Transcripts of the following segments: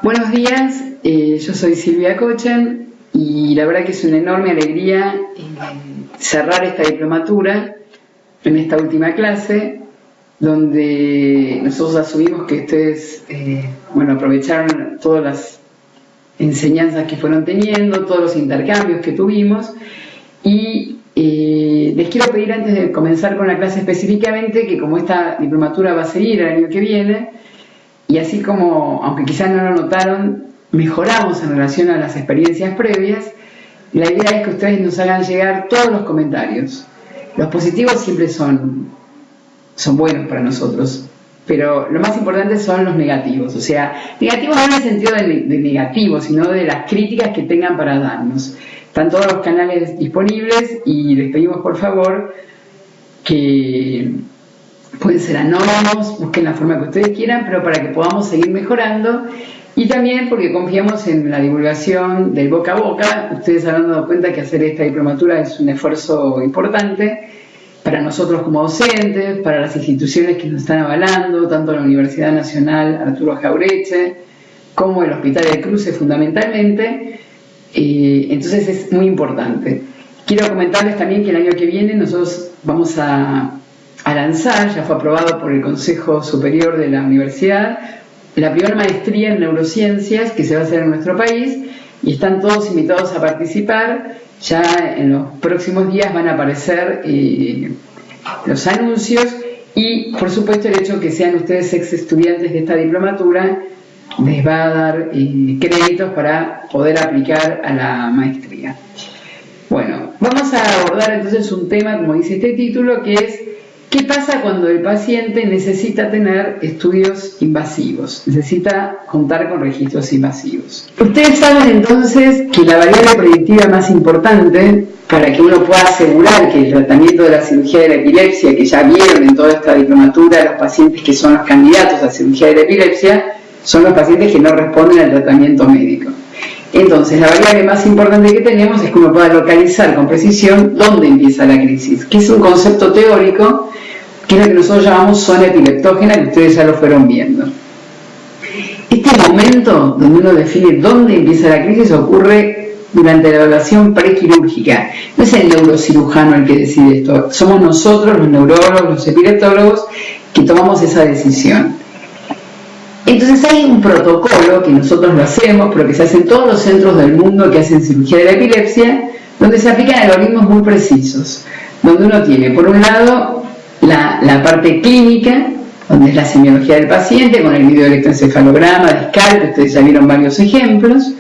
Buenos días, yo soy Silvia Cochen y la verdad que es una enorme alegría cerrar esta diplomatura en esta última clase, donde nosotros asumimos que ustedes aprovecharon todas las enseñanzas que fueron teniendo, todos los intercambios que tuvimos, y les quiero pedir, antes de comenzar con la clase específicamente, que como esta diplomatura va a seguir el año que viene, y así como, aunque quizás no lo notaron, mejoramos en relación a las experiencias previas, la idea es que ustedes nos hagan llegar todos los comentarios. Los positivos siempre son buenos para nosotros, pero lo más importante son los negativos, o sea, negativos no en el sentido de negativo, sino de las críticas que tengan para darnos. Están todos los canales disponibles y les pedimos por favor que pueden ser anónimos, busquen la forma que ustedes quieran, pero para que podamos seguir mejorando, y también porque confiamos en la divulgación del boca a boca. Ustedes habrán dado cuenta que hacer esta diplomatura es un esfuerzo importante para nosotros como docentes, para las instituciones que nos están avalando, tanto la Universidad Nacional Arturo Jauretche como el Hospital del Cruce fundamentalmente, entonces es muy importante. Quiero comentarles también que el año que viene nosotros vamos a lanzar, ya fue aprobado por el Consejo Superior de la Universidad, la primera maestría en neurociencias que se va a hacer en nuestro país, y están todos invitados a participar. Ya en los próximos días van a aparecer los anuncios, y por supuesto el hecho de que sean ustedes ex estudiantes de esta diplomatura les va a dar créditos para poder aplicar a la maestría. Bueno, vamos a abordar entonces un tema, como dice este título, que es ¿qué pasa cuando el paciente necesita tener estudios invasivos? Necesita contar con registros invasivos. Ustedes saben entonces que la variable predictiva más importante para que uno pueda asegurar que el tratamiento de la cirugía de la epilepsia, que ya vieron en toda esta diplomatura, los pacientes que son los candidatos a cirugía de la epilepsia, son los pacientes que no responden al tratamiento médico. Entonces, la variable más importante que tenemos es que uno pueda localizar con precisión dónde empieza la crisis, que es un concepto teórico, que es lo que nosotros llamamos zona epileptógena, que ustedes ya lo fueron viendo. Este momento donde uno define dónde empieza la crisis ocurre durante la evaluación prequirúrgica. No es el neurocirujano el que decide esto, somos nosotros, los neurólogos, los epileptólogos, que tomamos esa decisión. Entonces hay un protocolo que nosotros lo hacemos, pero que se hace en todos los centros del mundo que hacen cirugía de la epilepsia, donde se aplican algoritmos muy precisos, donde uno tiene, por un lado, la parte clínica, donde es la semiología del paciente, con el videoelectroencefalograma, de SCALP, ustedes ya vieron varios ejemplos.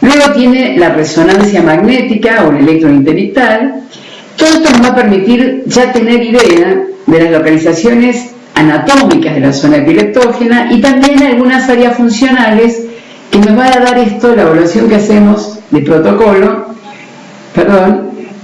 Luego tiene la resonancia magnética o el electrointerictal. Todo esto nos va a permitir ya tener idea de las localizaciones anatómicas de la zona epileptógena y también algunas áreas funcionales que nos va a dar esto, la evaluación que hacemos de protocolo,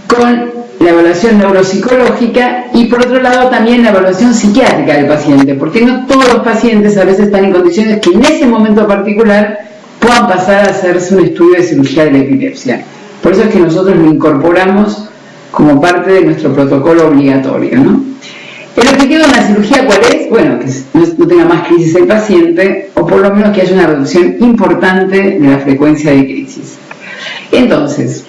con la evaluación neuropsicológica y por otro lado también la evaluación psiquiátrica del paciente, porque no todos los pacientes a veces están en condiciones que en ese momento particular puedan pasar a hacerse un estudio de cirugía de la epilepsia. Por eso es que nosotros lo incorporamos como parte de nuestro protocolo obligatorio, ¿no? El objetivo de la cirugía, ¿cuál es? Bueno, que no tenga más crisis el paciente, o por lo menos que haya una reducción importante de la frecuencia de crisis. Entonces,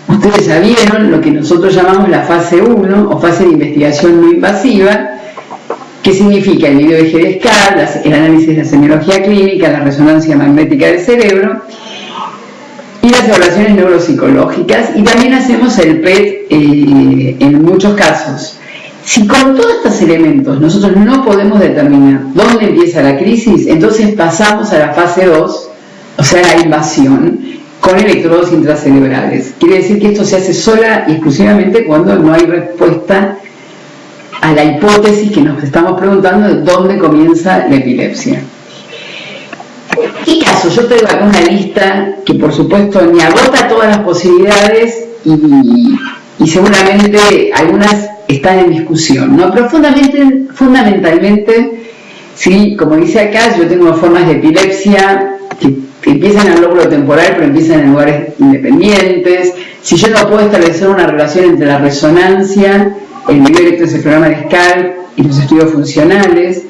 ustedes ya vieron lo que nosotros llamamos la fase 1 o fase de investigación no invasiva, que significa el video eje de SCALP, el análisis de la semiología clínica, la resonancia magnética del cerebro y las evaluaciones neuropsicológicas, y también hacemos el PET en muchos casos. Si con todos estos elementos nosotros no podemos determinar dónde empieza la crisis, entonces pasamos a la fase 2, o sea, la invasión, con electrodos intracerebrales. Quiere decir que esto se hace sola y exclusivamente cuando no hay respuesta a la hipótesis que nos estamos preguntando de dónde comienza la epilepsia. ¿Qué caso? Yo traigo acá una lista que por supuesto ni agota todas las posibilidades y seguramente algunas están en discusión, ¿no? Pero fundamentalmente, sí, como dice acá, yo tengo formas de epilepsia que empiezan en el lóbulo temporal, pero empiezan en lugares independientes. Si yo no puedo establecer una relación entre la resonancia, el videoelectroencefalograma de SCALP y los estudios funcionales,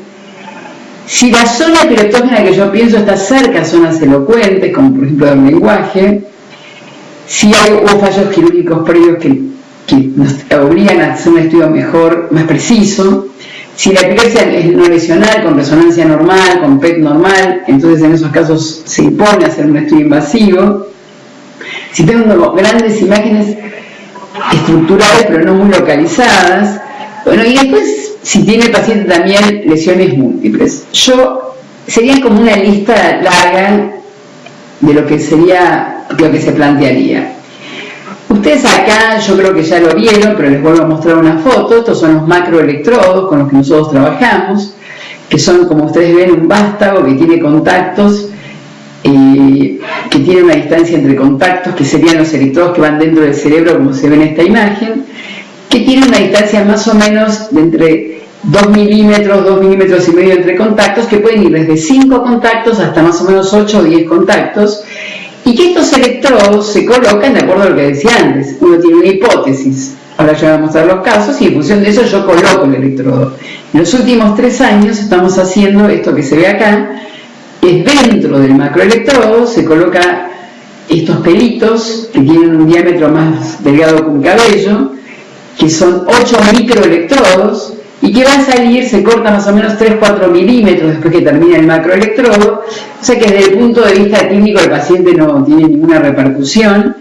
Si la zona epileptógena que yo pienso está cerca a zonas elocuentes, como por ejemplo del lenguaje, si hubo fallos quirúrgicos previos que nos obligan a hacer un estudio mejor, más preciso, si la epilepsia es no lesional, con resonancia normal, con PET normal, entonces en esos casos se impone hacer un estudio invasivo. Si tengo grandes imágenes estructurales pero no muy localizadas, bueno, y después si tiene el paciente también lesiones múltiples. Sería como una lista larga de lo que sería, lo que se plantearía. Ustedes acá, yo creo que ya lo vieron, pero les vuelvo a mostrar una foto. Estos son los macroelectrodos con los que nosotros trabajamos, que son, como ustedes ven, un vástago que tiene contactos, que tiene una distancia entre contactos, que serían los electrodos que van dentro del cerebro, como se ve en esta imagen, que tiene una distancia más o menos de entre 2 milímetros, 2 milímetros y medio entre contactos, que pueden ir desde 5 contactos hasta más o menos 8 o 10 contactos, y que estos electrodos se colocan de acuerdo a lo que decía antes. Uno tiene una hipótesis, ahora ya voy a mostrar los casos, y en función de eso yo coloco el electrodo. En los últimos 3 años estamos haciendo esto que se ve acá, es dentro del macroelectrodo, se coloca estos pelitos que tienen un diámetro más delgado que un cabello, que son 8 microelectrodos, y que va a salir, se corta más o menos 3-4 milímetros después que termina el macroelectrodo, o sea que desde el punto de vista clínico el paciente no tiene ninguna repercusión,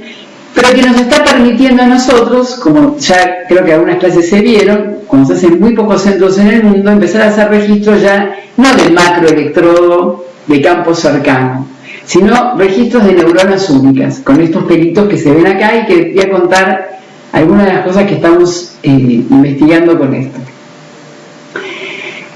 pero que nos está permitiendo a nosotros, como ya creo que algunas clases se vieron, cuando se hacen muy pocos centros en el mundo, empezar a hacer registros ya no del macroelectrodo de campo cercano, sino registros de neuronas únicas, con estos pelitos que se ven acá, y que voy a contar algunas de las cosas que estamos investigando con esto.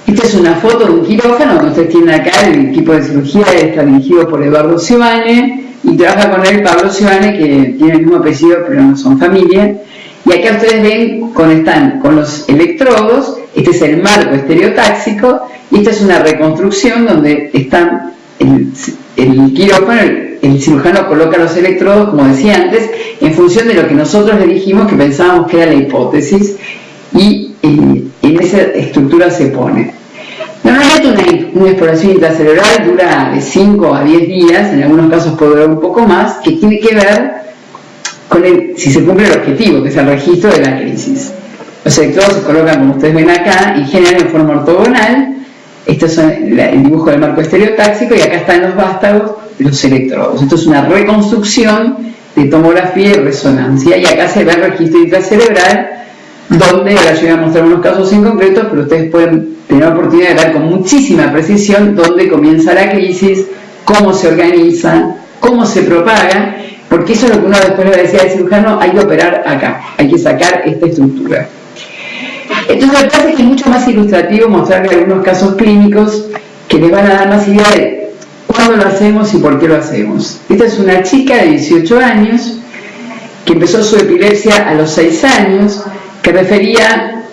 Esta es una foto de un quirófano donde ustedes tienen acá el equipo de cirugía, está dirigido por Eduardo Ciobane, y trabaja con él Pablo Ciobane, que tiene el mismo apellido pero no son familia. Y acá ustedes ven están con los electrodos. Este es el marco estereotáxico, y esta es una reconstrucción donde están el quirófano, el cirujano coloca los electrodos, como decía antes, en función de lo que nosotros le dijimos que pensábamos que era la hipótesis, y en esa estructura se pone. Normalmente una exploración intracerebral dura de 5 a 10 días, en algunos casos puede durar un poco más, que tiene que ver con si se cumple el objetivo, que es el registro de la crisis. Los electrodos se colocan, como ustedes ven acá, en general en forma ortogonal. Este es el dibujo del marco estereotáxico, y acá están los vástagos de los electrodos. Esto es una reconstrucción de tomografía y resonancia, y acá se ve el registro intracerebral, donde ahora yo voy a mostrar unos casos en concreto, pero ustedes pueden tener la oportunidad de ver con muchísima precisión dónde comienza la crisis, cómo se organiza, cómo se propaga, porque eso es lo que uno después le decía al cirujano: hay que operar acá, hay que sacar esta estructura. Entonces me parece que es mucho más ilustrativo mostrarle algunos casos clínicos que les van a dar más idea de cuándo lo hacemos y por qué lo hacemos. Esta es una chica de 18 años que empezó su epilepsia a los 6 años, que refería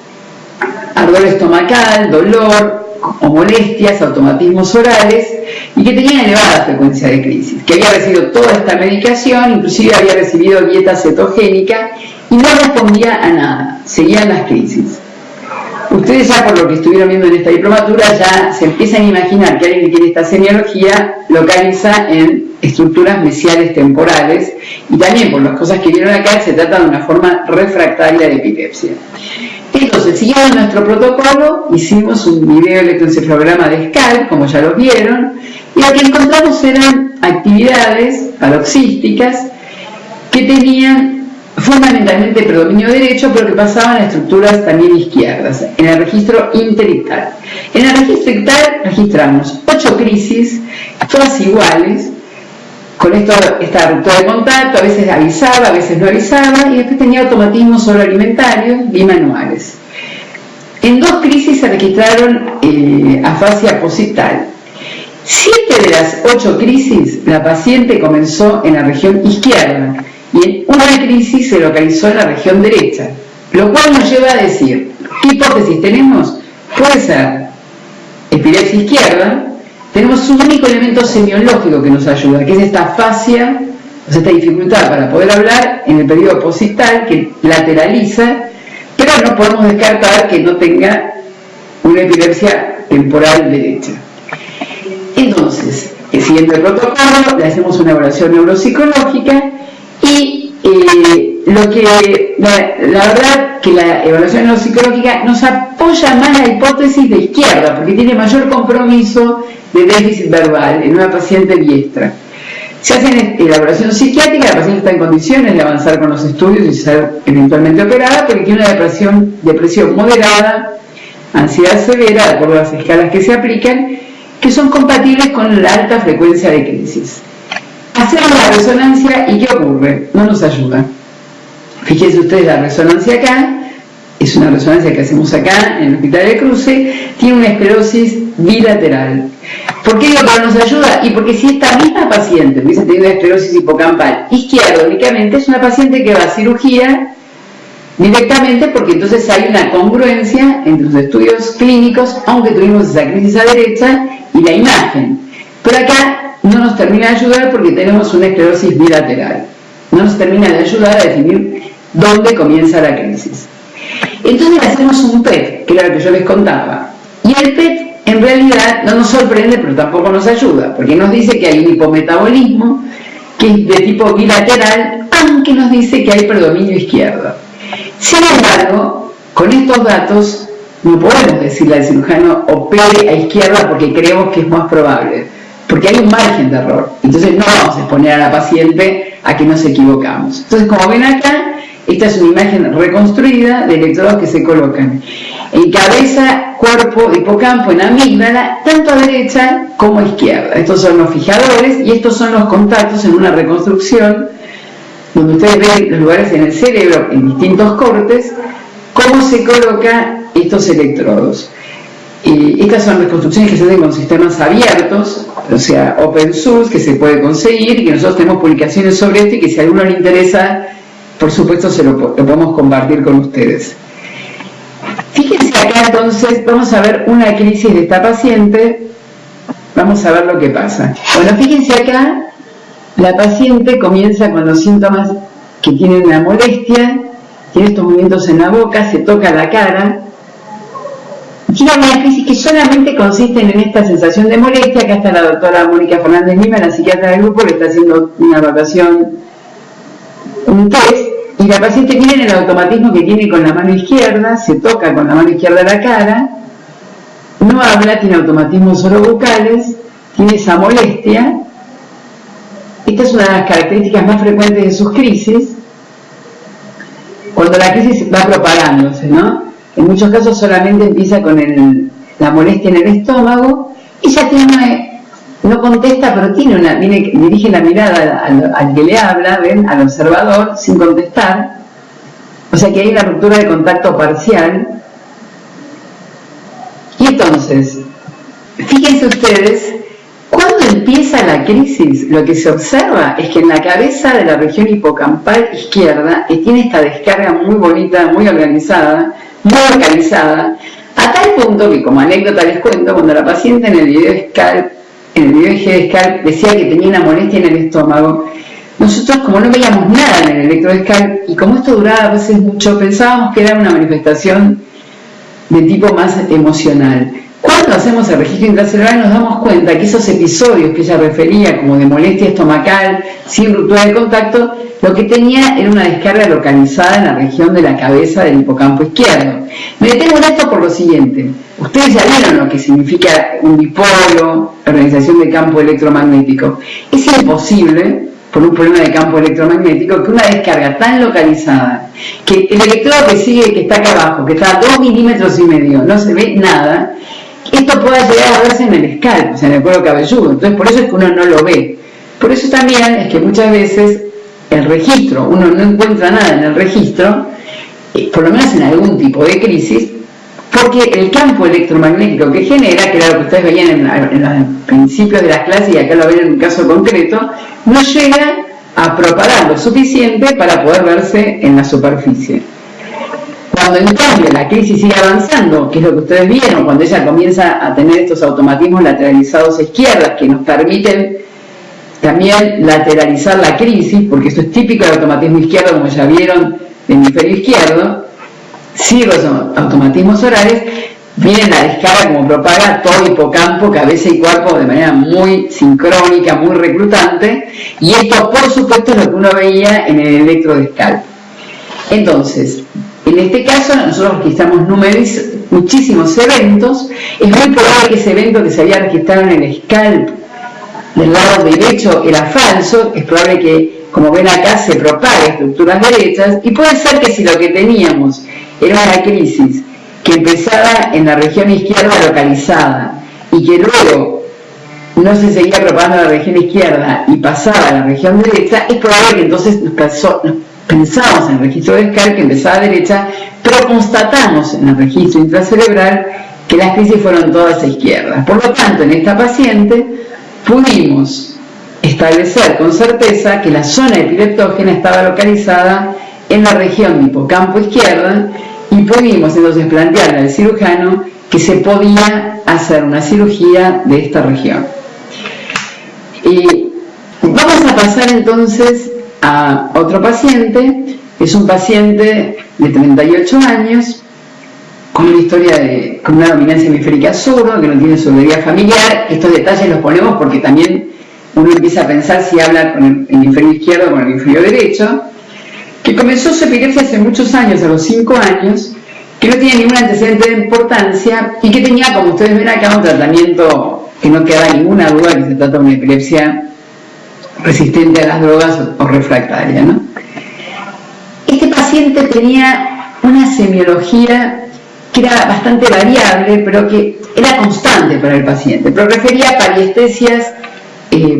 ardor estomacal, dolor o molestias, automatismos orales, y que tenía elevada frecuencia de crisis, que había recibido toda esta medicación, inclusive había recibido dieta cetogénica, y no respondía a nada, seguían las crisis. Ustedes ya por lo que estuvieron viendo en esta diplomatura ya se empiezan a imaginar que alguien que tiene esta semiología localiza en estructuras mesiales temporales, y también por las cosas que vieron acá se trata de una forma refractaria de epilepsia. Entonces, siguiendo nuestro protocolo, hicimos un video electroencefalograma de SCALP, como ya lo vieron, y lo que encontramos eran actividades paroxísticas que tenían fundamentalmente predominio derecho, pero que pasaban a estructuras también izquierdas, en el registro interictal. En el registro ictal registramos 8 crisis, todas iguales, con esta ruptura de contacto, a veces avisaba, a veces no avisaba, y después tenía automatismos soloalimentarios bimanuales. En 2 crisis se registraron afasia posictal. 7 de las 8 crisis la paciente comenzó en la región izquierda, y en una crisis se localizó en la región derecha, lo cual nos lleva a decir, ¿qué hipótesis tenemos? Puede ser epilepsia izquierda. Tenemos un único elemento semiológico que nos ayuda, que es esta afasia, o sea, esta dificultad para poder hablar en el periodo posictal, que lateraliza, pero no podemos descartar que no tenga una epilepsia temporal derecha. Entonces, siguiendo el protocolo, le hacemos una evaluación neuropsicológica y la verdad que la evaluación neuropsicológica nos apoya más la hipótesis de izquierda, porque tiene mayor compromiso de déficit verbal en una paciente diestra. Se hace elaboración psiquiátrica, la paciente está en condiciones de avanzar con los estudios y ser eventualmente operada, porque tiene una depresión moderada, ansiedad severa, de acuerdo a las escalas que se aplican, que son compatibles con la alta frecuencia de crisis. Hacemos la resonancia y ¿qué ocurre? No nos ayuda. Fíjense ustedes la resonancia acá, es una resonancia que hacemos acá en el Hospital de Cruce, tiene una esclerosis bilateral. ¿Por qué digo que no nos ayuda? Y porque si esta misma paciente hubiese tenido esclerosis hipocampal izquierda únicamente, es una paciente que va a cirugía directamente, porque entonces hay una congruencia entre los estudios clínicos, aunque tuvimos esa crisis a derecha, y la imagen. Pero acá no nos termina de ayudar porque tenemos una esclerosis bilateral. No nos termina de ayudar a definir dónde comienza la crisis. Entonces hacemos un PET, que era lo que yo les contaba. Y el PET en realidad no nos sorprende, pero tampoco nos ayuda, porque nos dice que hay un hipometabolismo que es de tipo bilateral, aunque nos dice que hay predominio izquierdo. Sin embargo, con estos datos no podemos decirle al cirujano opere a izquierda porque creemos que es más probable, porque hay un margen de error. Entonces no vamos a exponer a la paciente a que nos equivocamos. Entonces, como ven acá, esta es una imagen reconstruida de electrodos que se colocan en cabeza, cuerpo, hipocampo, en amígdala, tanto a derecha como a izquierda. Estos son los fijadores y estos son los contactos en una reconstrucción donde ustedes ven los lugares en el cerebro, en distintos cortes, cómo se colocan estos electrodos. Estas son reconstrucciones que se hacen con sistemas abiertos, o sea, open source, que se puede conseguir, y que nosotros tenemos publicaciones sobre esto, y que si a alguno le interesa, por supuesto lo podemos compartir con ustedes. Fíjense acá entonces, vamos a ver una crisis de esta paciente, vamos a ver lo que pasa. Bueno, fíjense acá, la paciente comienza con los síntomas que tiene una molestia, tiene estos movimientos en la boca, se toca la cara, tiene una crisis que solamente consiste en esta sensación de molestia. Acá está la doctora Mónica Fernández Lima, la psiquiatra del grupo, le está haciendo una evaluación, un test, y la paciente miren el automatismo que tiene con la mano izquierda, se toca con la mano izquierda la cara, no habla, tiene automatismos orobucales, tiene esa molestia. Esta es una de las características más frecuentes de sus crisis, cuando la crisis va propagándose, ¿no? En muchos casos solamente empieza con la molestia en el estómago, ella no contesta, pero dirige la mirada al que le habla, ¿ven? Al observador, sin contestar. O sea que hay una ruptura de contacto parcial. Y entonces, fíjense ustedes, cuando empieza la crisis, lo que se observa es que en la cabeza de la región hipocampal izquierda tiene esta descarga muy bonita, muy organizada, muy localizada, a tal punto que, como anécdota les cuento, cuando la paciente en el video de Scalp decía que tenía una molestia en el estómago, nosotros, como no veíamos nada en el electro de Scalp, y como esto duraba a veces mucho, pensábamos que era una manifestación de tipo más emocional. Cuando hacemos el registro intracelular nos damos cuenta que esos episodios que ella refería como de molestia estomacal sin ruptura de contacto, lo que tenía era una descarga localizada en la región de la cabeza del hipocampo izquierdo. Me detengo en esto por lo siguiente. Ustedes ya vieron lo que significa un dipolo, organización de campo electromagnético. Es imposible, por un problema de campo electromagnético, que una descarga tan localizada, que el electrodo que sigue, que está acá abajo, que está a 2,5 milímetros, no se ve nada, esto pueda llegar a verse en el scalp, o sea, en el cuero cabelludo. Entonces, por eso es que uno no lo ve. Por eso también es que muchas veces el registro, uno no encuentra nada en el registro, por lo menos en algún tipo de crisis, porque el campo electromagnético que genera, que era lo que ustedes veían en los principios de las clases, y acá lo ven en un caso concreto, no llega a propagar lo suficiente para poder verse en la superficie. Cuando en cambio la crisis sigue avanzando, que es lo que ustedes vieron, cuando ella comienza a tener estos automatismos lateralizados a izquierda, que nos permiten también lateralizar la crisis, porque esto es típico del automatismo izquierdo, como ya vieron, del hemisferio izquierdo, sí, los automatismos orales, miren la descarga como propaga todo hipocampo, cabeza y cuerpo de manera muy sincrónica, muy reclutante, y esto por supuesto es lo que uno veía en el electrodescalp. Entonces, en este caso nosotros registramos muchísimos eventos. Es muy probable que ese evento que se había registrado en el scalp del lado derecho era falso. Es probable que, como ven acá, se propague estructuras derechas, y puede ser que si lo que teníamos era una crisis que empezaba en la región izquierda localizada y que luego no se seguía propagando a la región izquierda y pasaba a la región derecha, es probable que entonces pensamos en el registro de scalp que empezaba a derecha, pero constatamos en el registro intracerebral que las crisis fueron todas a izquierda. Por lo tanto, en esta paciente pudimos establecer con certeza que la zona epileptógena estaba localizada en la región de hipocampo izquierda, y pudimos entonces plantearle al cirujano que se podía hacer una cirugía de esta región. Y vamos a pasar entonces a otro paciente. Es un paciente de 38 años con una historia con una dominancia hemisférica sur, que no tiene sobrevida familiar. Estos detalles los ponemos porque también uno empieza a pensar si habla con el hemisferio izquierdo o con el hemisferio derecho, que comenzó su epilepsia hace muchos años, a los 5 años, que no tiene ningún antecedente de importancia y que tenía, como ustedes ven acá, un tratamiento que no queda ninguna duda que se trata de una epilepsia resistente a las drogas o refractaria, ¿no? Este paciente tenía una semiología que era bastante variable, pero que era constante para el paciente, pero refería a pariestesias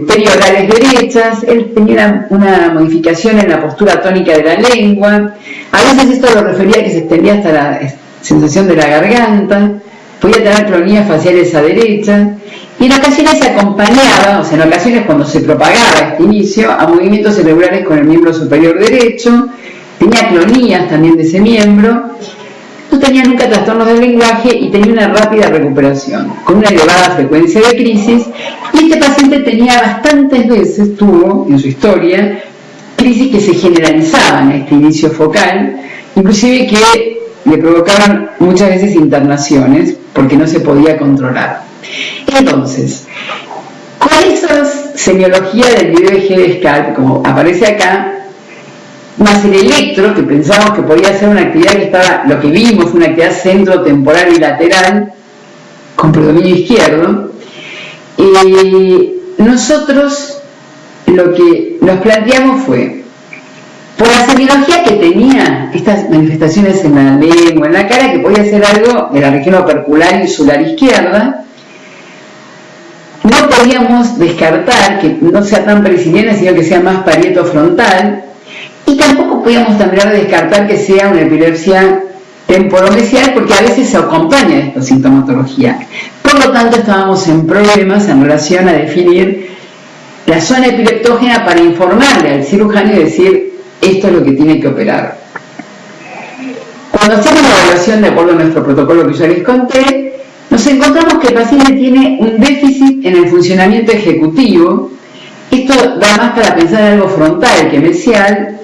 periorales derechas. Él tenía una modificación en la postura tónica de la lengua, a veces esto lo refería a que se extendía hasta la sensación de la garganta, podía tener clonías faciales a derecha, y en ocasiones se acompañaba, o sea, en ocasiones cuando se propagaba este inicio, a movimientos cerebrales con el miembro superior derecho, tenía clonías también de ese miembro, no tenía nunca trastornos del lenguaje y tenía una rápida recuperación, con una elevada frecuencia de crisis, y este paciente tenía bastantes veces, tuvo en su historia, crisis que se generalizaban a este inicio focal, inclusive que le provocaban muchas veces internaciones, porque no se podía controlar. Entonces, con esa semiología del video EG de scalp, como aparece acá, más el electro, que pensamos que podía ser una actividad que estaba, lo que vimos fue una actividad centrotemporal y lateral, con predominio izquierdo, nosotros lo que nos planteamos fue, por la semiología que tenía estas manifestaciones en la lengua, en la cara, que podía ser algo de la región opercular insular izquierda, no podíamos descartar que no sea tan perisiliana, sino que sea más parieto frontal, y tampoco podíamos también descartar que sea una epilepsia temporomesial, porque a veces se acompaña de esta sintomatología. Por lo tanto, estábamos en problemas en relación a definir la zona epileptógena para informarle al cirujano y decir, esto es lo que tiene que operar. Cuando hacemos la evaluación de acuerdo a nuestro protocolo que ya les conté, nos encontramos que el paciente tiene un déficit en el funcionamiento ejecutivo. Esto da más para pensar en algo frontal que mesial,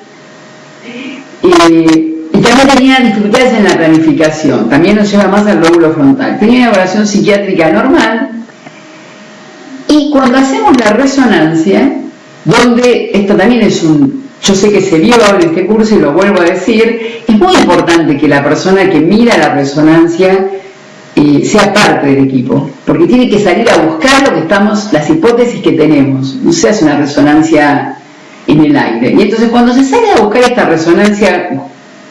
y también tenía dificultades en la planificación, también nos lleva más al lóbulo frontal. Tenía una evaluación psiquiátrica normal, y cuando hacemos la resonancia, donde esto también es yo sé que se vio en este curso y lo vuelvo a decir, es muy importante que la persona que mira la resonancia sea parte del equipo, porque tiene que salir a buscar las hipótesis que tenemos, no se hace una resonancia en el aire. Y entonces cuando se sale a buscar esta resonancia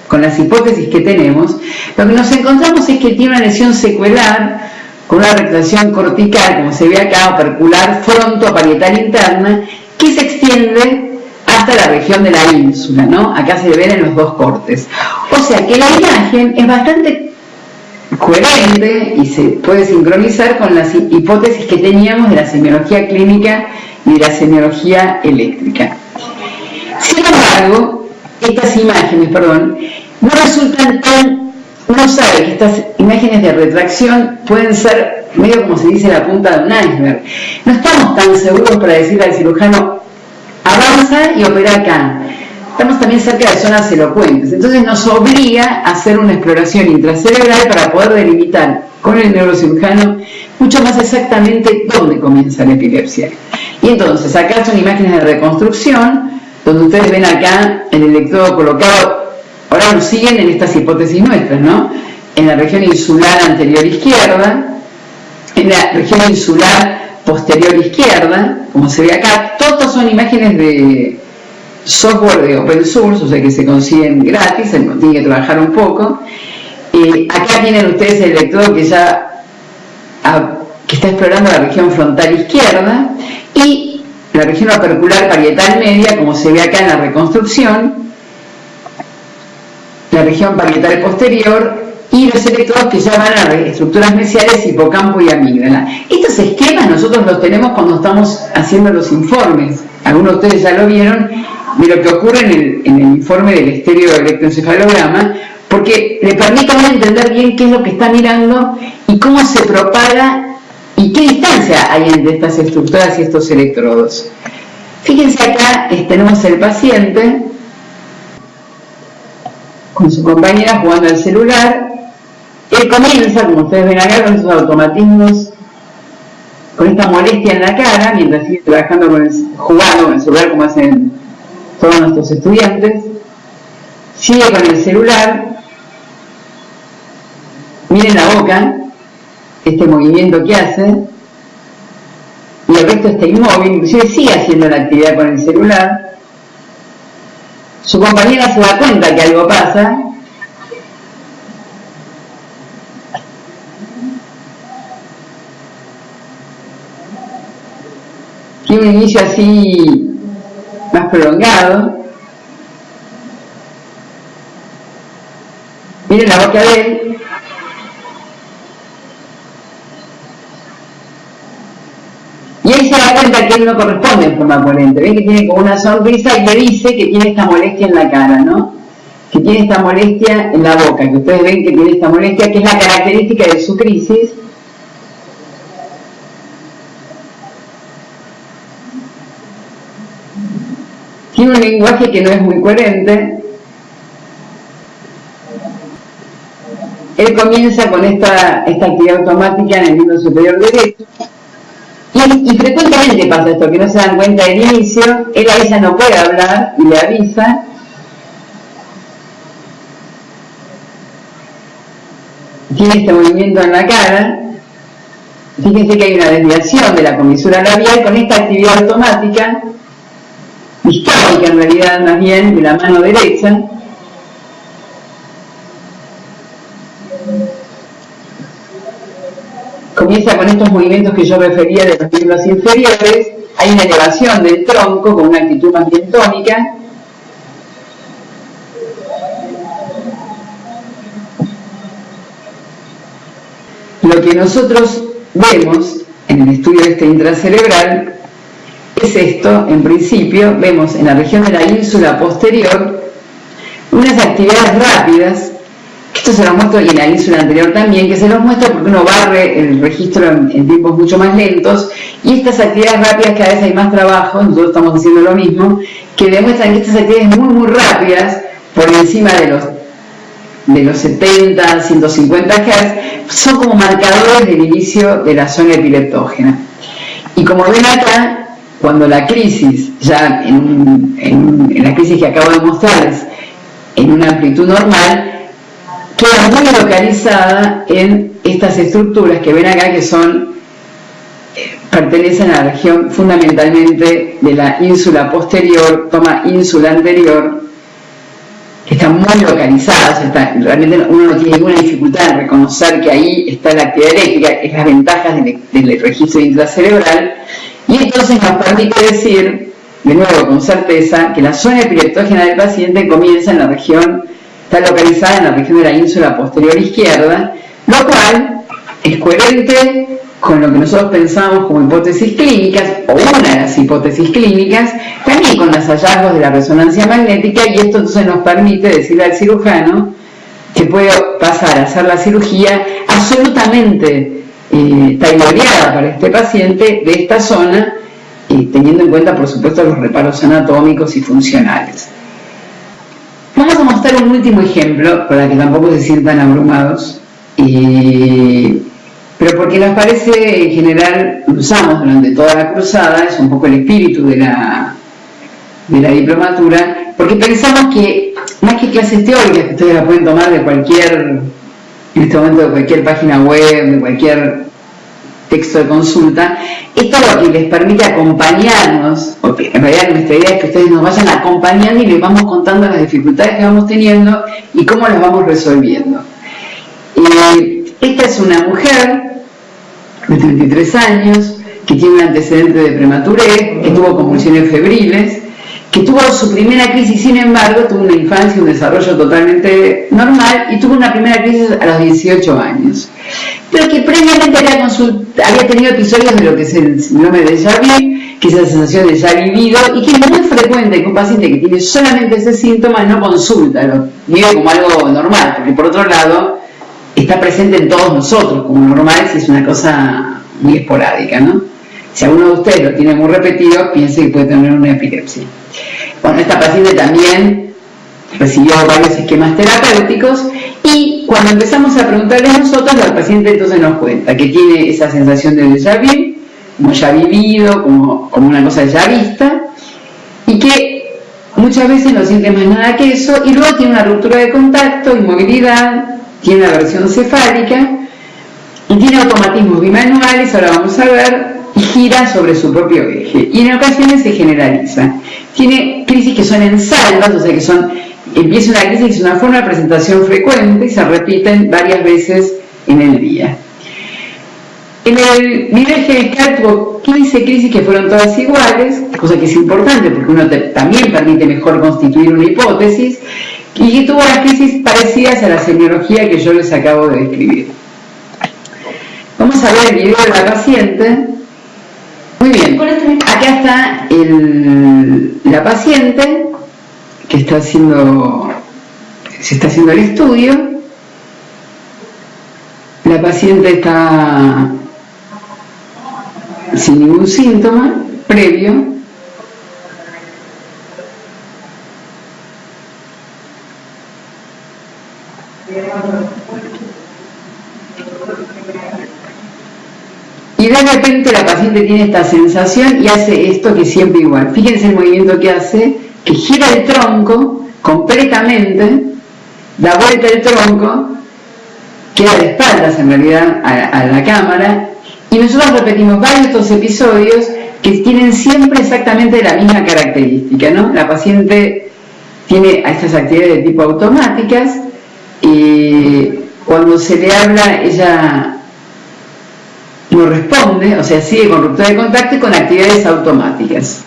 con las hipótesis que tenemos, lo que nos encontramos es que tiene una lesión secuelar con una retracción cortical, como se ve acá, opercular frontoparietal interna, que se extiende hasta la región de la ínsula, ¿no? Acá se ven en los dos cortes. O sea que la imagen es bastante coherente y se puede sincronizar con las hipótesis que teníamos de la semiología clínica y de la semiología eléctrica. Sin embargo, estas imágenes, no resultan uno sabe que estas imágenes de retracción pueden ser medio como se dice la punta de un iceberg. No estamos tan seguros para decirle al cirujano, avanza y opera acá, estamos también cerca de zonas elocuentes. Entonces nos obliga a hacer una exploración intracerebral para poder delimitar con el neurocirujano mucho más exactamente dónde comienza la epilepsia. Y entonces acá son imágenes de reconstrucción, donde ustedes ven acá el electrodo colocado. Ahora nos siguen en estas hipótesis nuestras, ¿no? En la región insular anterior izquierda, en la región insular posterior izquierda, como se ve acá. Todas son imágenes de software de open source, o sea que se consiguen gratis, se tiene que trabajar un poco. Acá tienen ustedes el electrodo que ya que está explorando la región frontal izquierda y la región opercular parietal media, como se ve acá en la reconstrucción, la región parietal posterior y los electrodos que ya van a estructuras mesiales, hipocampo y amígdala. Estos esquemas nosotros los tenemos cuando estamos haciendo los informes. Algunos de ustedes ya lo vieron, de lo que ocurre en el informe del estereoelectroencefalograma, porque le permite a uno entender bien qué es lo que está mirando y cómo se propaga y qué distancia hay entre estas estructuras y estos electrodos. Fíjense acá, tenemos el paciente con su compañera jugando al celular. Él comienza, como ustedes ven acá, con esos automatismos, con esta molestia en la cara, mientras sigue trabajando jugando con el celular como hacen todos nuestros estudiantes. Sigue con el celular. Miren la boca, este movimiento que hace, y el resto está inmóvil, inclusive sigue haciendo la actividad con el celular. Su compañera se da cuenta que algo pasa, tiene un inicio así más prolongado. Miren la boca de él. Y ahí se da cuenta que él no corresponde en forma coherente. Ven que tiene como una sonrisa y le dice que tiene esta molestia en la cara, ¿no? Que tiene esta molestia en la boca, que ustedes ven que tiene esta molestia, que es la característica de su crisis. Tiene un lenguaje que no es muy coherente. Él comienza con esta actividad automática en el miembro superior derecho. Y frecuentemente pasa esto, que no se dan cuenta del inicio. Él a veces no puede hablar y le avisa. Tiene este movimiento en la cara. Fíjense que hay una desviación de la comisura labial con esta actividad automática, distónica en realidad más bien, de la mano derecha. Comienza con estos movimientos que yo refería de los miembros inferiores. Hay una elevación del tronco con una actitud más bien tónica. Lo que nosotros vemos en el estudio intracerebral es esto. En principio vemos en la región de la ínsula posterior unas actividades rápidas. Esto se los muestro, y en la ínsula anterior también, que se los muestra porque uno barre el registro en tiempos mucho más lentos, y estas actividades rápidas, cada vez hay más trabajo, nosotros estamos haciendo lo mismo, que demuestran que estas actividades muy rápidas, por encima de los 70, 150 Hz, son como marcadores del inicio de la zona epileptógena. Y como ven acá, cuando la crisis, ya en la crisis que acabo de mostrarles, en una amplitud normal, queda muy localizada en estas estructuras que ven acá, que pertenecen a la región fundamentalmente de la ínsula posterior, ínsula anterior, que están muy localizadas. Realmente uno no tiene ninguna dificultad en reconocer que ahí está la actividad eléctrica, es las ventajas del registro intracerebral, y entonces nos permite decir, de nuevo con certeza, que la zona epileptógena del paciente comienza en la región, está localizada en la región de la ínsula posterior izquierda, lo cual es coherente con lo que nosotros pensamos como hipótesis clínicas, o una de las hipótesis clínicas, también con los hallazgos de la resonancia magnética, y esto entonces nos permite decirle al cirujano que puede pasar a hacer la cirugía absolutamente tailoreada para este paciente de esta zona, teniendo en cuenta, por supuesto, los reparos anatómicos y funcionales. mostrar un último ejemplo, para que tampoco se sientan abrumados, pero porque nos parece, en general, lo usamos durante toda la cruzada, es un poco el espíritu de la diplomatura, porque pensamos que, más que clases teóricas, que ustedes la pueden tomar de cualquier, en este momento de cualquier página web, de cualquier texto de consulta, esto es lo que les permite acompañarnos, porque en realidad nuestra idea es que ustedes nos vayan acompañando y les vamos contando las dificultades que vamos teniendo y cómo las vamos resolviendo. Esta es una mujer de 33 años que tiene un antecedente de prematurez, que tuvo convulsiones febriles, que tuvo su primera crisis, sin embargo, tuvo una infancia y un desarrollo totalmente normal y tuvo una primera crisis a los 18 años. Pero que previamente había tenido episodios de lo que es el síndrome de déjà vu, que es la sensación de ya vivido, y que es muy frecuente que un paciente que tiene solamente ese síntoma no consulta, lo vive como algo normal, porque por otro lado está presente en todos nosotros como normal si es una cosa muy esporádica, ¿no? Si alguno de ustedes lo tiene muy repetido, piense que puede tener una epilepsia. Bueno, esta paciente también recibió varios esquemas terapéuticos y cuando empezamos a preguntarle a nosotros, la paciente entonces nos cuenta que tiene esa sensación de déjà vu, como ya vivido, como una cosa ya vista, y que muchas veces no siente más nada que eso, y luego tiene una ruptura de contacto, inmovilidad, tiene una aversión cefálica, y tiene automatismos bimanuales, ahora vamos a ver, y gira sobre su propio eje, y en ocasiones se generaliza. Tiene crisis que son en salvas, o sea que empieza una crisis que es una forma de presentación frecuente y se repiten varias veces en el día. En el nivel GESCAR tuvo 15 crisis que fueron todas iguales, cosa que es importante porque uno también permite mejor constituir una hipótesis, y que tuvo las crisis parecidas a la semiología que yo les acabo de describir. Vamos a ver el video de la paciente. Muy bien, acá está la paciente que se está haciendo el estudio. La paciente está sin ningún síntoma previo. Y de repente la paciente tiene esta sensación y hace esto que siempre igual. Fíjense el movimiento que hace, que gira el tronco completamente, da vuelta el tronco, queda de espaldas en realidad a la cámara, y nosotros repetimos varios de estos episodios que tienen siempre exactamente la misma característica, ¿no? La paciente tiene a estas actividades de tipo automáticas, y cuando se le habla ella no responde, o sea, sigue con ruptura de contacto y con actividades automáticas.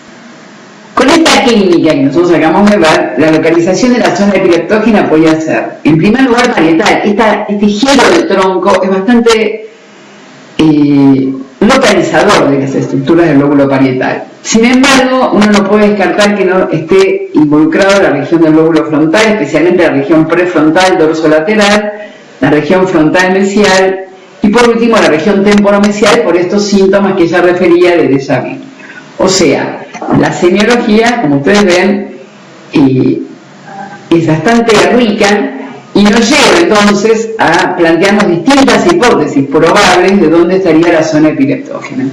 Con esta clínica que nosotros acabamos de ver, la localización de la zona epileptógena podría ser, en primer lugar, parietal. Este giro del tronco es bastante localizador de las estructuras del lóbulo parietal. Sin embargo, uno no puede descartar que no esté involucrado la región del lóbulo frontal, especialmente la región prefrontal, dorsolateral, la región frontal mesial, y por último la región temporomesial por estos síntomas que ya refería de déjà vu. O sea, la semiología, como ustedes ven, es bastante rica y nos lleva entonces a plantearnos distintas hipótesis probables de dónde estaría la zona epileptógena.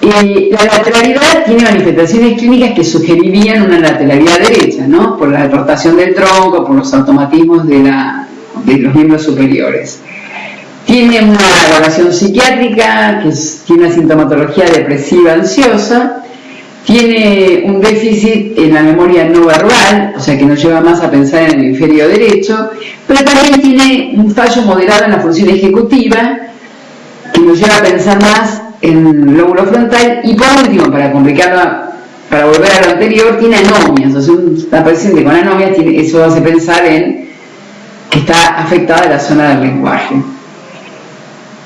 La lateralidad tiene manifestaciones clínicas que sugerirían una lateralidad derecha, ¿no? Por la deportación del tronco, por los automatismos de los miembros superiores. Tiene una evaluación psiquiátrica, que tiene una sintomatología depresiva ansiosa, tiene un déficit en la memoria no verbal, o sea que nos lleva más a pensar en el hemisferio derecho, pero también tiene un fallo moderado en la función ejecutiva, que nos lleva a pensar más en el lóbulo frontal, y por último, para complicarlo, para volver a lo anterior, tiene anomias, o sea, una paciente con anomias, eso hace pensar en que está afectada la zona del lenguaje.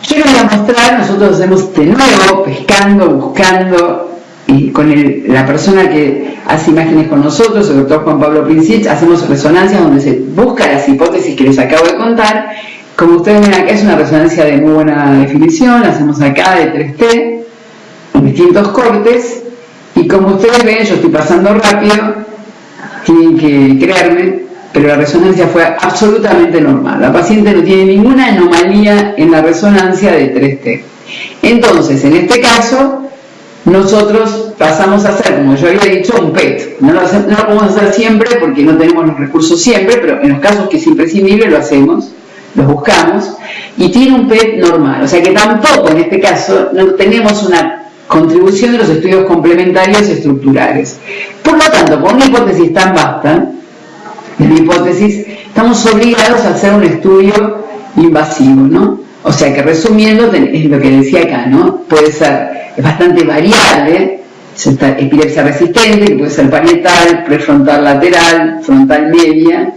Yo les voy a mostrar, nosotros hacemos de nuevo, pescando, buscando, y con la persona que hace imágenes con nosotros, el doctor Juan Pablo Princich, hacemos resonancias donde se busca las hipótesis que les acabo de contar. Como ustedes ven acá, es una resonancia de muy buena definición, la hacemos acá de 3T, en distintos cortes, y como ustedes ven, yo estoy pasando rápido, tienen que creerme, pero la resonancia fue absolutamente normal. La paciente no tiene ninguna anomalía en la resonancia de 3T. Entonces, en este caso, nosotros pasamos a hacer, como yo había dicho, un PET. No lo podemos hacer siempre porque no tenemos los recursos siempre, pero en los casos que es imprescindible lo hacemos, los buscamos, y tiene un PET normal. O sea que tampoco en este caso no tenemos una contribución de los estudios complementarios estructurales. Por lo tanto, con una hipótesis tan vasta, de la hipótesis, estamos obligados a hacer un estudio invasivo, ¿no? O sea que resumiendo, es lo que decía acá, ¿no? Puede ser, es bastante variable, epilepsia resistente, que puede ser parietal, prefrontal lateral, frontal media,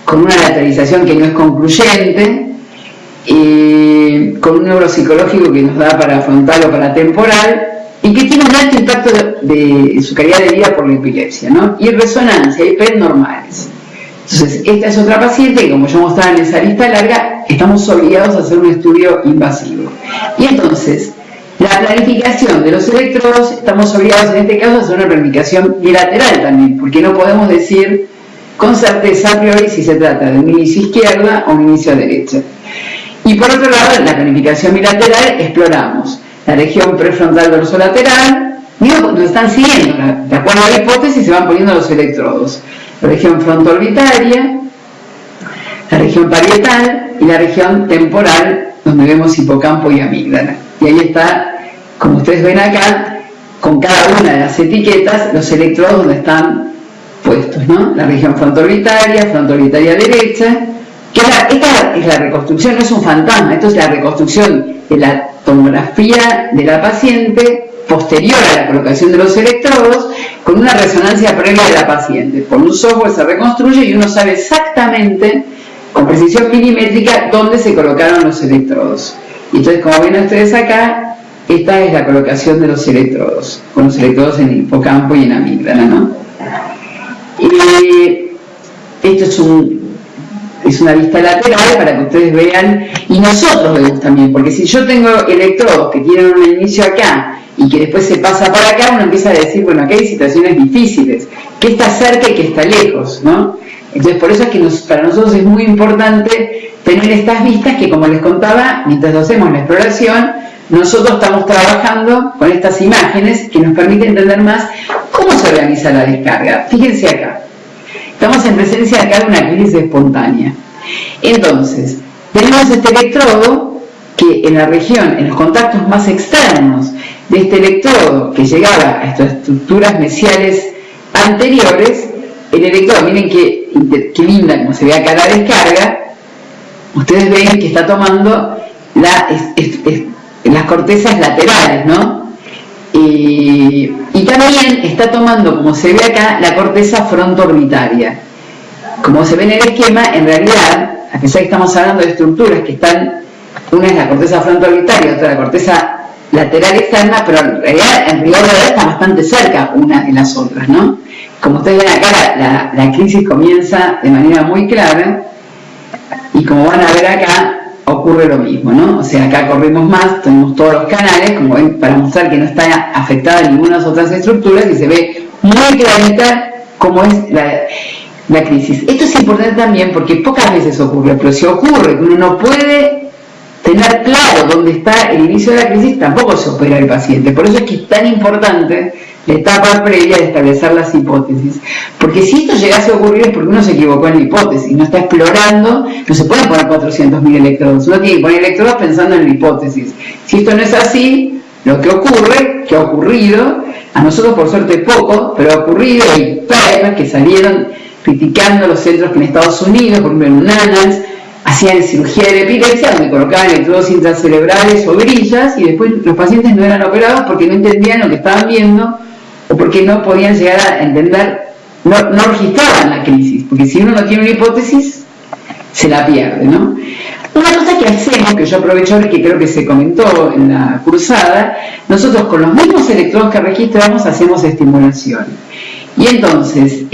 con una lateralización que no es concluyente, con un neuropsicológico que nos da para frontal o para temporal, y que tiene un alto impacto de su calidad de vida por la epilepsia, ¿no? Y resonancia y PET normales. Entonces, esta es otra paciente que, como yo mostraba en esa lista larga, estamos obligados a hacer un estudio invasivo. Y entonces, la planificación de los electrodos, estamos obligados en este caso a hacer una planificación bilateral también, porque no podemos decir con certeza a priori si se trata de un inicio izquierda o un inicio derecha. Y por otro lado, en la planificación bilateral exploramos la región prefrontal dorsolateral, nos están siguiendo, de acuerdo a la hipótesis se van poniendo los electrodos. La región frontoorbitaria, la región parietal y la región temporal, donde vemos hipocampo y amígdala. Y ahí está, como ustedes ven acá, con cada una de las etiquetas, los electrodos donde están puestos, ¿no? La región frontoorbitaria derecha, que esta es la reconstrucción, no es un fantasma, esto es la reconstrucción de la tomografía de la paciente posterior a la colocación de los electrodos, con una resonancia previa de la paciente. Por un software se reconstruye y uno sabe exactamente, con precisión milimétrica, dónde se colocaron los electrodos. Y entonces, como ven ustedes acá, esta es la colocación de los electrodos, con los electrodos en hipocampo y en amígdala, ¿no? Esto es una vista lateral para que ustedes vean, y nosotros vemos también, porque si yo tengo electrodos que tienen un inicio acá y que después se pasa para acá, uno empieza a decir, bueno, aquí hay situaciones difíciles, que está cerca y que está lejos, ¿no? Entonces, por eso es que para nosotros es muy importante tener estas vistas que, como les contaba, mientras hacemos la exploración, nosotros estamos trabajando con estas imágenes que nos permiten entender más cómo se organiza la descarga. Fíjense acá. Estamos en presencia acá de una crisis espontánea. Entonces, tenemos este electrodo que en la región, en los contactos más externos de este electrodo que llegaba a estas estructuras mesiales anteriores, el electrodo, miren qué linda como se ve acá la descarga, ustedes ven que está tomando las cortezas laterales, ¿no? Y también está tomando, como se ve acá, la corteza frontoorbitaria. Como se ve en el esquema, en realidad, a pesar de que estamos hablando de estructuras que están, una es la corteza frontoorbitaria, otra la corteza lateral externa, pero en realidad está bastante cerca una de las otras, ¿no? Como ustedes ven acá, la crisis comienza de manera muy clara, y como van a ver acá, ocurre lo mismo, ¿no? O sea, acá corremos más, tenemos todos los canales, como ven, para mostrar que no está afectada ninguna de las otras estructuras, y se ve muy clarita cómo es la crisis. Esto es importante también porque pocas veces ocurre, pero si ocurre que uno no puede tener claro dónde está el inicio de la crisis, tampoco se opera el paciente. Por eso es que es tan importante la etapa previa de establecer las hipótesis. Porque si esto llegase a ocurrir es porque uno se equivocó en la hipótesis, no está explorando, no se pueden poner 400.000 electrodos, uno tiene que poner electrodos pensando en la hipótesis. Si esto no es así, lo que ocurre, que ha ocurrido, a nosotros por suerte poco, pero ha ocurrido, hay papers que salieron criticando los centros que en Estados Unidos, por ejemplo en UNANAS, hacían cirugía de epilepsia donde colocaban electrodos intracerebrales o grillas y después los pacientes no eran operados porque no entendían lo que estaban viendo o porque no podían llegar a entender, no registraban la crisis, porque si uno no tiene una hipótesis, se la pierde, ¿no? Una cosa que hacemos, que yo aprovecho y que creo que se comentó en la cursada, nosotros con los mismos electrodos que registramos hacemos estimulación. Y entonces,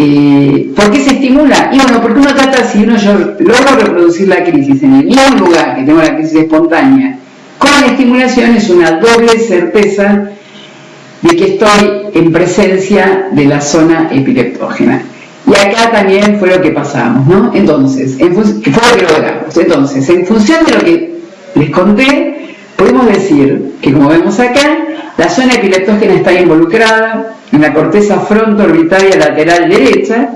¿por qué se estimula? Y bueno, porque uno trata, si uno yo logro reproducir la crisis en el mismo lugar que tengo la crisis espontánea, con la estimulación es una doble certeza de que estoy en presencia de la zona epileptógena. Y Y acá también fue lo que pasamos, ¿no? Entonces, que fue lo que logramos. Entonces, en función de lo que les conté, podemos decir que, como vemos acá, la zona epileptógena está involucrada en la corteza fronto-orbitaria lateral derecha,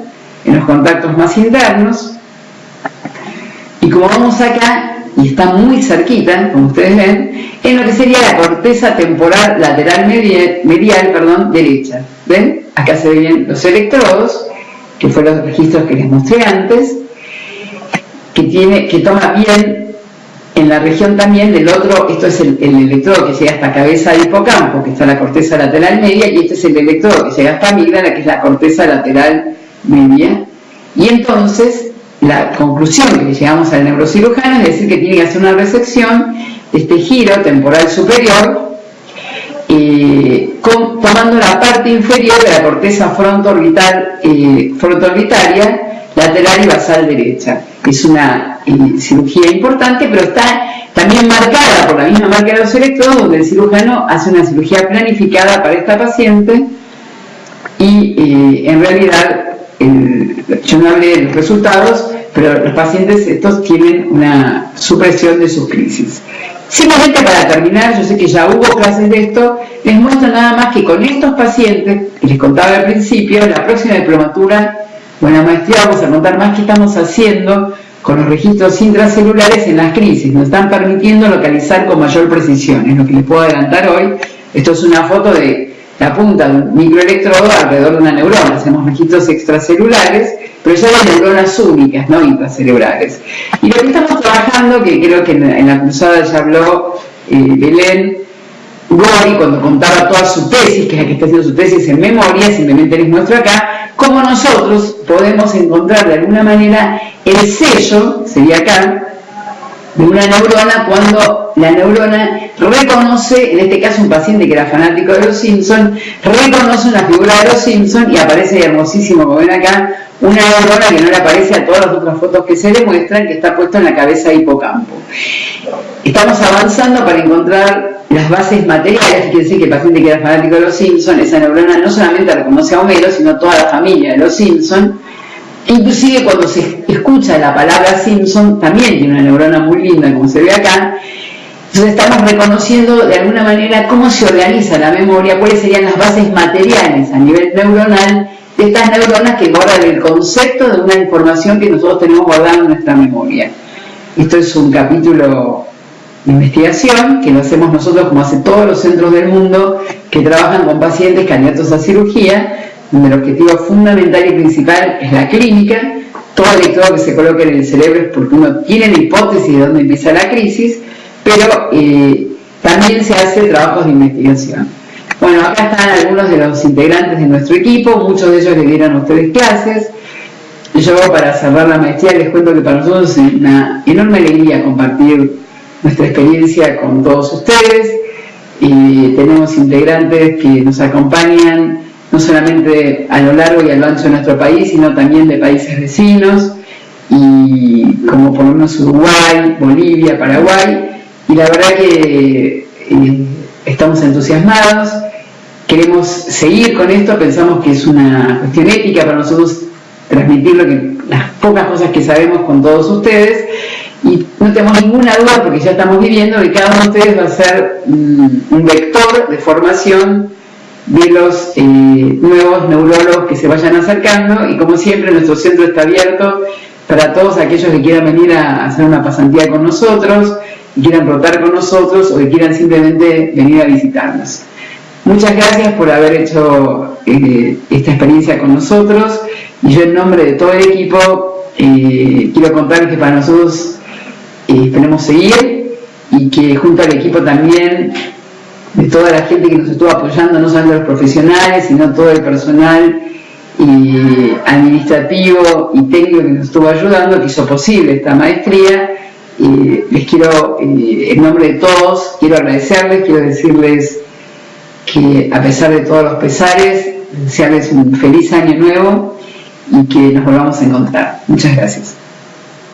en los contactos más internos, y como vemos acá, y está muy cerquita, como ustedes ven, en lo que sería la corteza temporal lateral medial, derecha. ¿Ven? Acá se ven los electrodos, que fueron los registros que les mostré antes, que toma bien en la región también del otro. Esto es el electrodo que llega hasta cabeza de hipocampo, que está en la corteza lateral media, y este es el electrodo que llega hasta amígdala, que es la corteza lateral media. Y entonces, la conclusión que llegamos al neurocirujano es decir que tiene que hacer una resección de este giro temporal superior, tomando la parte inferior de la corteza fronto-orbitaria lateral y basal derecha. Es una cirugía importante, pero está también marcada por la misma marca de los electrodos, donde el cirujano hace una cirugía planificada para esta paciente y en realidad yo no hablé de los resultados, pero los pacientes estos tienen una supresión de sus crisis. Simplemente para terminar, yo sé que ya hubo clases de esto, les muestro nada más que con estos pacientes, que les contaba al principio, la próxima diplomatura o en la maestría vamos a contar más qué estamos haciendo con los registros intracelulares en las crisis. Nos están permitiendo localizar con mayor precisión, es lo que les puedo adelantar hoy. Esto es una foto de la punta de un microelectrodo alrededor de una neurona. Hacemos registros extracelulares, pero ya de neuronas únicas, no intracerebrales. Y lo que estamos trabajando, que creo que en la cruzada ya habló Belén Gori cuando contaba toda su tesis, que es la que está haciendo su tesis en memoria, simplemente les muestro acá, cómo nosotros podemos encontrar de alguna manera el sello, sería acá, de una neurona cuando la neurona reconoce, en este caso un paciente que era fanático de los Simpsons, reconoce una figura de los Simpsons y aparece hermosísimo, como ven acá, una neurona que no le aparece a todas las otras fotos que se le muestran, que está puesto en la cabeza de hipocampo. Estamos avanzando para encontrar las bases materiales, que quiere decir que el paciente que era fanático de los Simpsons, esa neurona no solamente reconoce a Homero, sino toda la familia de los Simpsons. Inclusive cuando se escucha la palabra Simpson, también tiene una neurona muy linda, como se ve acá. Entonces estamos reconociendo de alguna manera cómo se organiza la memoria, cuáles serían las bases materiales a nivel neuronal de estas neuronas que guardan el concepto de una información que nosotros tenemos guardada en nuestra memoria. Esto es un capítulo de investigación que lo hacemos nosotros, como hace todos los centros del mundo que trabajan con pacientes candidatos a cirugía, donde el objetivo fundamental y principal es la clínica. Todo electrodo que se coloque en el cerebro es porque uno tiene la hipótesis de dónde empieza la crisis, pero también se hace trabajos de investigación. Bueno, acá están algunos de los integrantes de nuestro equipo, muchos de ellos le dieron a ustedes clases. Yo, para cerrar la maestría, les cuento que para nosotros es una enorme alegría compartir nuestra experiencia con todos ustedes. Tenemos integrantes que nos acompañan no solamente a lo largo y a lo ancho de nuestro país, sino también de países vecinos, y como por lo menos Uruguay, Bolivia, Paraguay, y la verdad que estamos entusiasmados, queremos seguir con esto, pensamos que es una cuestión ética para nosotros transmitir las pocas cosas que sabemos con todos ustedes, y no tenemos ninguna duda, porque ya estamos viviendo que cada uno de ustedes va a ser un vector de formación de los nuevos neurólogos que se vayan acercando, y como siempre nuestro centro está abierto para todos aquellos que quieran venir a hacer una pasantía con nosotros, que quieran rotar con nosotros o que quieran simplemente venir a visitarnos. Muchas gracias por haber hecho esta experiencia con nosotros, y yo en nombre de todo el equipo quiero contarles que para nosotros esperemos seguir, y que junto al equipo también de toda la gente que nos estuvo apoyando, no solo los profesionales, sino todo el personal administrativo y técnico que nos estuvo ayudando, que hizo posible esta maestría. Les quiero, en nombre de todos, quiero agradecerles, quiero decirles que a pesar de todos los pesares, desearles un feliz año nuevo y que nos volvamos a encontrar. Muchas gracias.